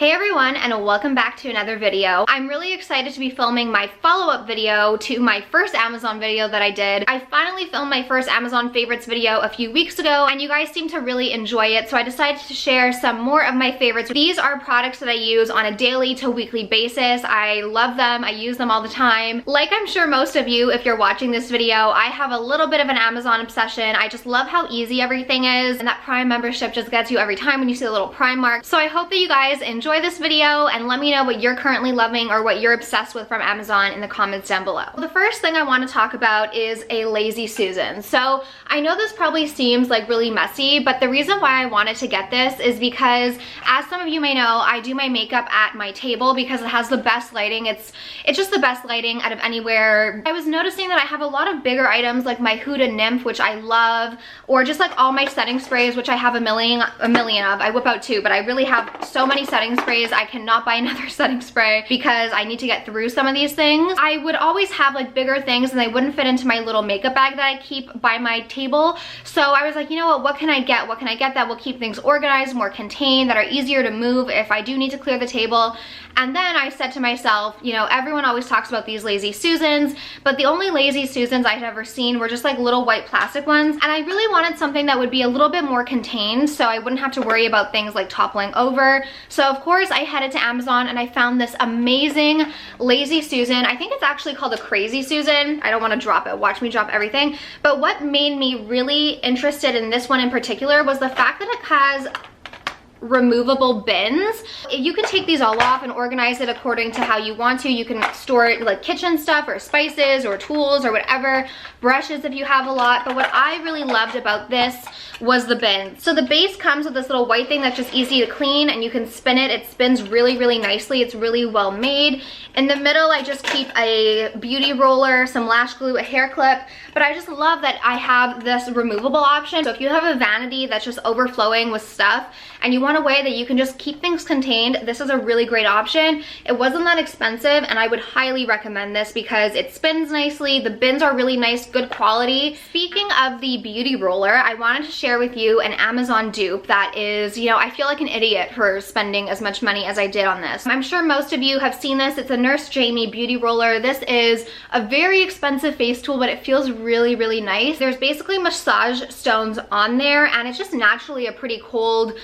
Hey everyone, and welcome back to another video. I'm really excited to be filming my follow-up video to my first Amazon video that I did. I finally filmed my first Amazon favorites video a few weeks ago, and you guys seem to really enjoy it, so I decided to share some more of my favorites. These are products that I use on a daily to weekly basis. I love them. I use them all the time. Like I'm sure most of you, if you're watching this video, I have a little bit of an Amazon obsession. I just love how easy everything is, and that Prime membership just gets you every time when you see the little Prime mark. So I hope that you guys enjoy this video and let me know what you're currently loving or what you're obsessed with from Amazon in the comments down below. The first thing I want to talk about is a Lazy Susan. So I know this probably seems like really messy, but the reason why I wanted to get this is because, as some of you may know, I do my makeup at my table because it has the best lighting. It's just the best lighting out of anywhere. I was noticing that I have a lot of bigger items like my Huda Nymph, which I love, or just like all my setting sprays, which I have a million of. I whip out two, but I really have so many setting sprays. I cannot buy another setting spray because I need to get through some of these things. I would always have like bigger things and they wouldn't fit into my little makeup bag that I keep by my table. So I was like, you know what can I get? What can I get that will keep things organized, more contained, that are easier to move if I do need to clear the table? And then I said to myself, you know, everyone always talks about these Lazy Susans, but the only Lazy Susans I had ever seen were just like little white plastic ones. And I really wanted something that would be a little bit more contained so I wouldn't have to worry about things like toppling over. So of course I headed to Amazon and I found this amazing Lazy Susan. I think it's actually called a Crazy Susan. I don't want to drop it. Watch me drop everything. But what made me really interested in this one in particular was the fact that it has removable bins. You can take these all off and organize it according to how you want to. You can store it like kitchen stuff or spices or tools or whatever, brushes if you have a lot. But what I really loved about this was the bins. So the base comes with this little white thing that's just easy to clean and you can spin it. It spins really, really nicely. It's really well made. In the middle, I just keep a beauty roller, some lash glue, a hair clip, but I just love that I have this removable option. So if you have a vanity that's just overflowing with stuff and you want a way that you can just keep things contained, this is a really great option. It wasn't that expensive and I would highly recommend this because it spins nicely. The bins are really nice, good quality. Speaking of the beauty roller, I wanted to share with you an Amazon dupe that is, you know, I feel like an idiot for spending as much money as I did on this. I'm sure most of you have seen this. It's a Nurse Jamie beauty roller. This is a very expensive face tool, but it feels really, really nice. There's basically massage stones on there and it's just naturally a pretty cold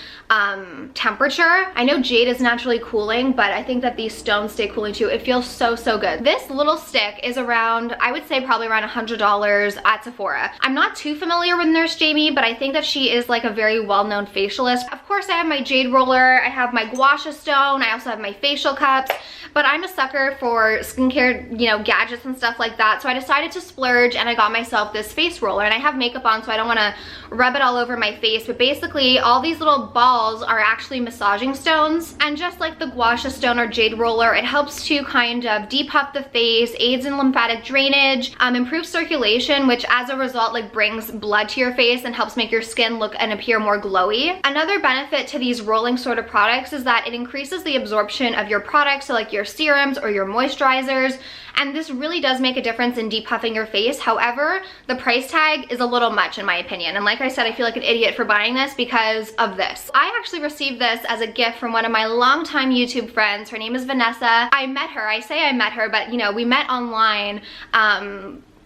temperature. I know jade is naturally cooling, but I think that these stones stay cooling too. It feels so, so good. This little stick is around, I would say probably around $100 at Sephora. I'm not too familiar with Nurse Jamie, but I think that she is like a very well-known facialist. Of course, I have my jade roller, I have my gua sha stone, I also have my facial cups, but I'm a sucker for skincare, you know, gadgets and stuff like that. So I decided to splurge and I got myself this face roller, and I have makeup on so I don't want to rub it all over my face, but basically all these little balls are actually massaging stones, and just like the gua sha stone or jade roller, it helps to kind of depuff the face, aids in lymphatic drainage, improves circulation, which as a result like brings blood to your face and helps make your skin look and appear more glowy. Another benefit to these rolling sort of products is that it increases the absorption of your products, so like your serums or your moisturizers, and this really does make a difference in depuffing your face. However, the price tag is a little much in my opinion, and like I said, I feel like an idiot for buying this because of this. I actually received this as a gift from one of my longtime YouTube friends. Her name is Vanessa. I met her, I say I met her, but you know, we met online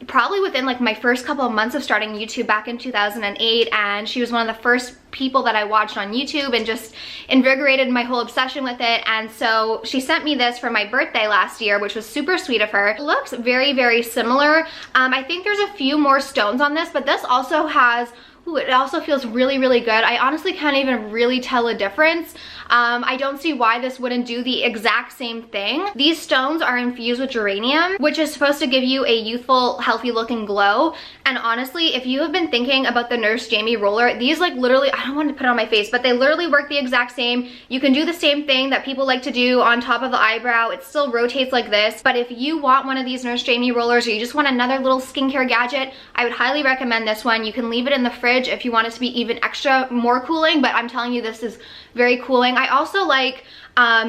probably within like my first couple of months of starting YouTube back in 2008, and she was one of the first people that I watched on YouTube and just invigorated my whole obsession with it. And so she sent me this for my birthday last year, which was super sweet of her. It looks very, very similar. I think there's a few more stones on this, but this also has, ooh, it also feels really, really good. I honestly can't even really tell a difference. I don't see why this wouldn't do the exact same thing. These stones are infused with geranium, which is supposed to give you a youthful, healthy looking glow. And honestly, if you have been thinking about the Nurse Jamie roller, these like literally, I don't want to put it on my face, but they literally work the exact same. You can do the same thing that people like to do on top of the eyebrow. It still rotates like this. But if you want one of these Nurse Jamie rollers or you just want another little skincare gadget, I would highly recommend this one. You can leave it in the fridge if you want it to be even extra more cooling, but I'm telling you, this is very cooling. I also like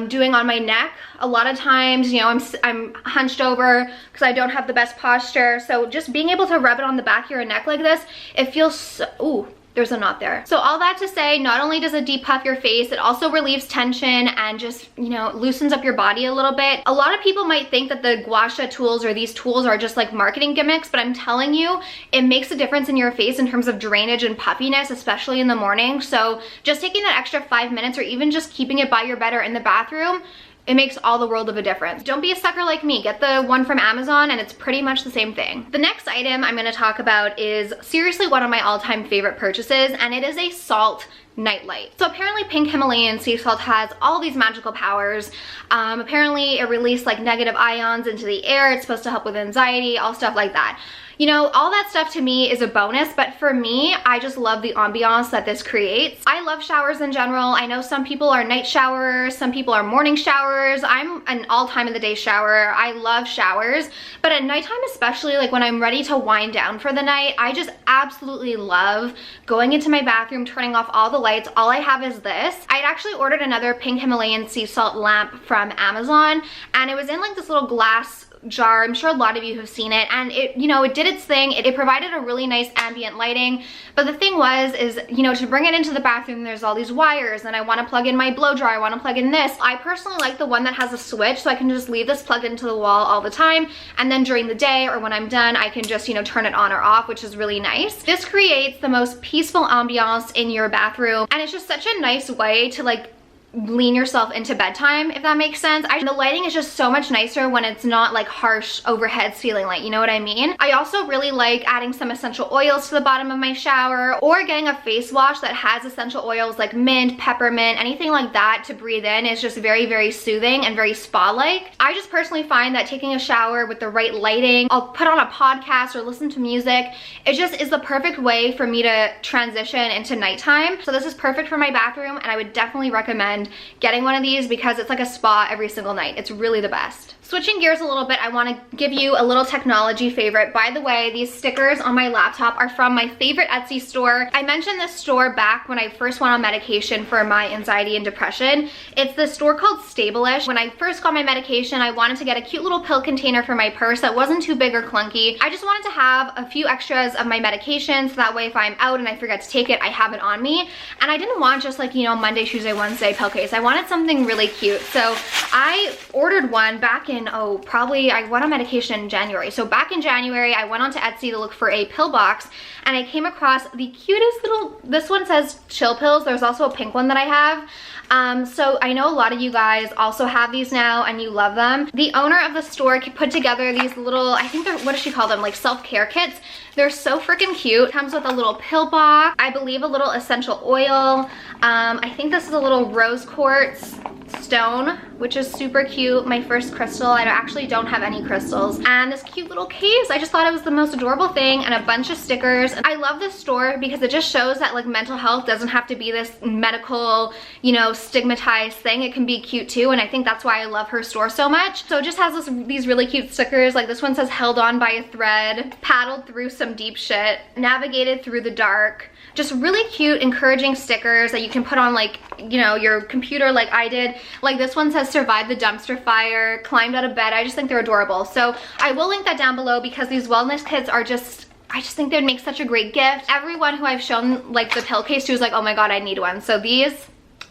doing on my neck. A lot of times, you know, I'm hunched over because I don't have the best posture. So just being able to rub it on the back of your neck like this, it feels so, ooh, there's a knot there. So all that to say, not only does it depuff your face, it also relieves tension and just, you know, loosens up your body a little bit. A lot of people might think that the gua sha tools or these tools are just like marketing gimmicks, but I'm telling you, it makes a difference in your face in terms of drainage and puffiness, especially in the morning. So just taking that extra 5 minutes or even just keeping it by your bed or in the bathroom, it makes all the world of a difference. Don't be a sucker like me. Get the one from Amazon and it's pretty much the same thing. The next item I'm gonna talk about is seriously one of my all-time favorite purchases, and it is a salt nightlight. So apparently pink Himalayan sea salt has all these magical powers. Apparently it released like negative ions into the air. It's supposed to help with anxiety, all stuff like that. You know, all that stuff to me is a bonus, but for me, I just love the ambiance that this creates. I love showers in general. I know some people are night showers, some people are morning showers. I'm an all time of the day shower. I love showers, but at nighttime especially, like when I'm ready to wind down for the night, I just absolutely love going into my bathroom, turning off all the lights. All I have is this. I'd actually ordered another pink Himalayan sea salt lamp from Amazon, and it was in like this little glass jar. I'm sure a lot of you have seen it, and it, you know, it did its thing. It provided a really nice ambient lighting, but the thing is, you know, to bring it into the bathroom, there's all these wires, and I want to plug in my blow dryer, I want to plug in this. I personally like the one that has a switch, so I can just leave this plugged into the wall all the time, and then during the day or when I'm done, I can just, you know, turn it on or off, which is really nice. This creates the most peaceful ambiance in your bathroom, and it's just such a nice way to like lean yourself into bedtime, if that makes sense. The lighting is just so much nicer when it's not like harsh overhead ceiling light, you know what I mean? I also really like adding some essential oils to the bottom of my shower, or getting a face wash that has essential oils like mint, peppermint, anything like that to breathe in is just very, very soothing and very spa-like. I just personally find that taking a shower with the right lighting, I'll put on a podcast or listen to music, it just is the perfect way for me to transition into nighttime. So this is perfect for my bathroom, and I would definitely recommend getting one of these because it's like a spa every single night. It's really the best. Switching gears a little bit, I want to give you a little technology favorite. By the way, these stickers on my laptop are from my favorite Etsy store. I mentioned this store back when I first went on medication for my anxiety and depression. It's the store called Sevdalis. When I first got my medication, I wanted to get a cute little pill container for my purse that wasn't too big or clunky. I just wanted to have a few extras of my medication, so that way if I'm out and I forget to take it, I have it on me. And I didn't want just like, you know, Monday, Tuesday, Wednesday pill case. I wanted something really cute. So I ordered one back in, probably I went on medication in January. So back in January, I went onto Etsy to look for a pill box, and I came across the cutest little, this one says chill pills. There's also a pink one that I have. So I know a lot of you guys also have these now and you love them. The owner of the store put together these little, I think they're, what does she call them? Like self-care kits. They're so freaking cute. Comes with a little pill box, I believe a little essential oil. I think this is a little rose quartz stone, which is super cute. My first crystal. I actually don't have any crystals. And this cute little case. I just thought it was the most adorable thing, and a bunch of stickers. I love this store because it just shows that like mental health doesn't have to be this medical, you know, stigmatized thing. It can be cute too, and I think that's why I love her store so much. So it just has these really cute stickers. Like this one says held on by a thread, paddled through some deep shit, navigated through the dark. Just really cute, encouraging stickers that you can put on like, you know, your computer like I did. Like this one says survived the dumpster fire, climbed out of bed. I just think they're adorable. So I will link that down below because these wellness kits are just, I just think they'd make such a great gift. Everyone who I've shown like the pill case to is like, oh my God, I need one. So these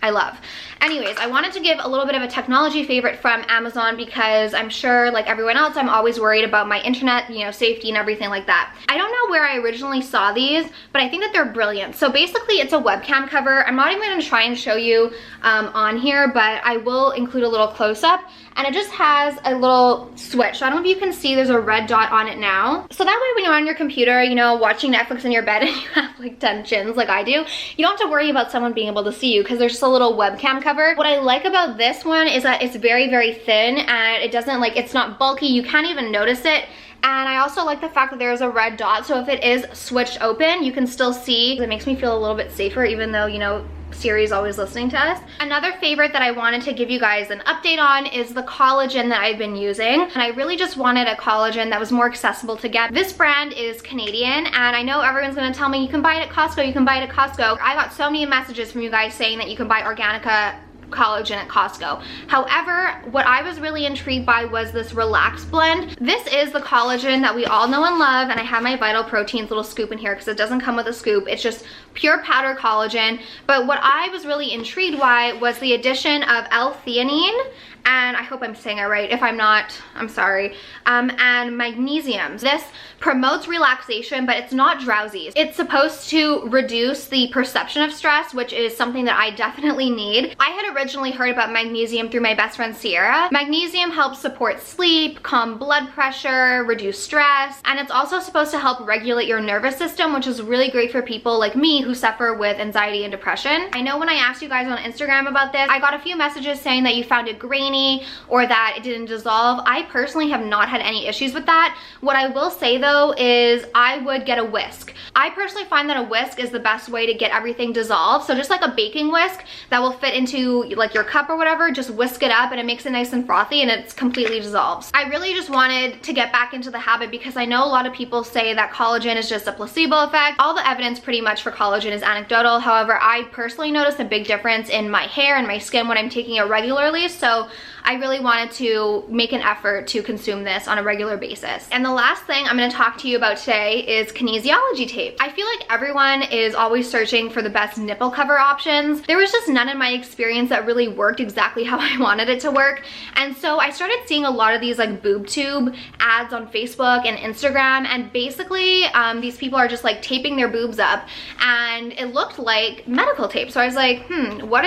I love. Anyways, I wanted to give a little bit of a technology favorite from Amazon because I'm sure like everyone else, I'm always worried about my internet, you know, safety and everything like that. I don't know where I originally saw these, but I think that they're brilliant. So basically it's a webcam cover. I'm not even gonna try and show you on here, but I will include a little close-up, and it just has a little switch. So I don't know if you can see, there's a red dot on it now. So that way when you're on your computer, you know, watching Netflix in your bed and you have like tensions like I do, you don't have to worry about someone being able to see you because there's just a little webcam cover. What I like about this one is that it's very, very thin, and it doesn't like, it's not bulky. You can't even notice it. And I also like the fact that there's a red dot, so if it is switched open, you can still see. It makes me feel a little bit safer, even though, you know, Siri's always listening to us. Another favorite that I wanted to give you guys an update on is the collagen that I've been using. And I really just wanted a collagen that was more accessible to get. This brand is Canadian, and I know everyone's gonna tell me you can buy it at Costco, you can buy it at Costco. I got so many messages from you guys saying that you can buy Organica collagen at Costco. However, what I was really intrigued by was this Relax blend. This is the collagen that we all know and love, and I have my Vital Proteins little scoop in here because it doesn't come with a scoop. It's just pure powder collagen. But what I was really intrigued by was the addition of L-theanine, and I hope I'm saying it right. If I'm not, I'm sorry. And magnesium. This promotes relaxation, but it's not drowsy. It's supposed to reduce the perception of stress, which is something that I definitely need. I had originally heard about magnesium through my best friend Sierra. Magnesium helps support sleep, calm blood pressure, reduce stress, and it's also supposed to help regulate your nervous system, which is really great for people like me who suffer with anxiety and depression. I know when I asked you guys on Instagram about this, I got a few messages saying that you found it grainy or that it didn't dissolve. I personally have not had any issues with that. What I will say though is I would get a whisk. I personally find that a whisk is the best way to get everything dissolved. So just like a baking whisk that will fit into like your cup or whatever, just whisk it up and it makes it nice and frothy and it's completely dissolves. I really just wanted to get back into the habit because I know a lot of people say that collagen is just a placebo effect. All the evidence pretty much for collagen is anecdotal. However, I personally noticed a big difference in my hair and my skin when I'm taking it regularly. So I really wanted to make an effort to consume this on a regular basis. And the last thing I'm going to talk to you about today is kinesiology tape. I feel like everyone is always searching for the best nipple cover options. There was just none in my experience that really worked exactly how I wanted it to work. And so I started seeing a lot of these like boob tube ads on Facebook and Instagram, and basically these people are just like taping their boobs up and it looked like medical tape. So I was like, what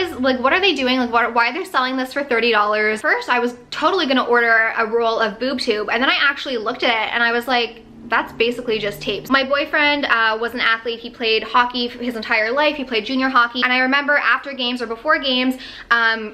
are they doing? Like why are they selling this for $30? First, I was totally gonna order a roll of boob tube, and then I actually looked at it and I was like, that's basically just tapes. My boyfriend was an athlete. He played hockey for his entire life. He played junior hockey. And I remember after games or before games,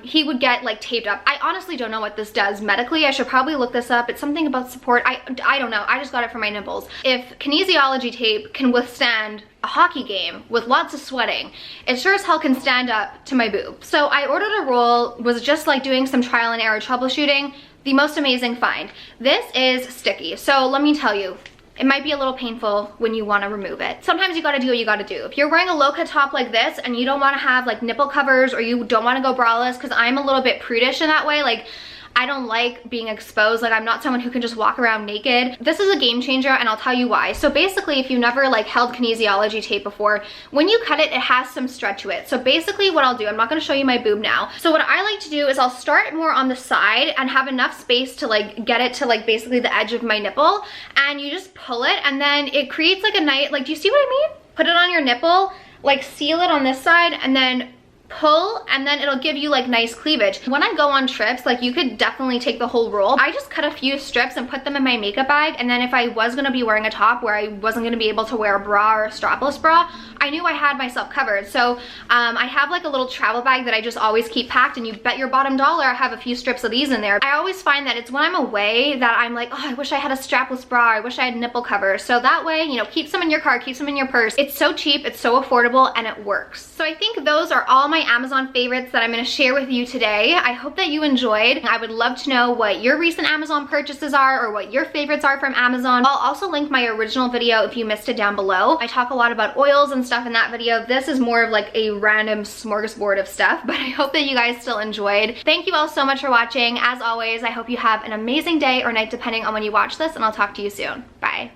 he would get like taped up. I honestly don't know what this does medically. I should probably look this up. It's something about support. I don't know. I just got it for my nipples. If kinesiology tape can withstand a hockey game with lots of sweating, it sure as hell can stand up to my boob. So I ordered a roll, was just like doing some trial and error troubleshooting. The most amazing find. This is sticky. So let me tell you, it might be a little painful when you want to remove it. Sometimes you gotta do what you gotta do. If you're wearing a low-cut top like this and you don't want to have like nipple covers, or you don't want to go braless, because I'm a little bit prudish in that way, like I don't like being exposed. Like I'm not someone who can just walk around naked. This is a game changer, and I'll tell you why. So basically, if you've never like held kinesiology tape before, when you cut it, it has some stretch to it. So basically what I'll do, I'm not gonna show you my boob now. So what I like to do is I'll start more on the side and have enough space to like get it to like basically the edge of my nipple, and you just pull it, and then it creates like a nice, like, do you see what I mean? Put it on your nipple, like seal it on this side, and then pull, and then it'll give you like nice cleavage. When I go on trips, like you could definitely take the whole roll. I just cut a few strips and put them in my makeup bag, and then if I was gonna be wearing a top where I wasn't gonna be able to wear a bra or a strapless bra, I knew I had myself covered. So I have like a little travel bag that I just always keep packed, and you bet your bottom dollar I have a few strips of these in there. I always find that it's when I'm away that I'm like, oh, I wish I had a strapless bra, I wish I had nipple cover. So that way, you know, keep some in your car, keep some in your purse. It's so cheap, it's so affordable, and it works. So I think those are all my Amazon favorites that I'm gonna share with you today. I hope that you enjoyed. I would love to know what your recent Amazon purchases are, or what your favorites are from Amazon. I'll also link my original video if you missed it down below. I talk a lot about oils and stuff in that video. This is more of like a random smorgasbord of stuff, but I hope that you guys still enjoyed. Thank you all so much for watching. As always, I hope you have an amazing day or night depending on when you watch this, and I'll talk to you soon. Bye.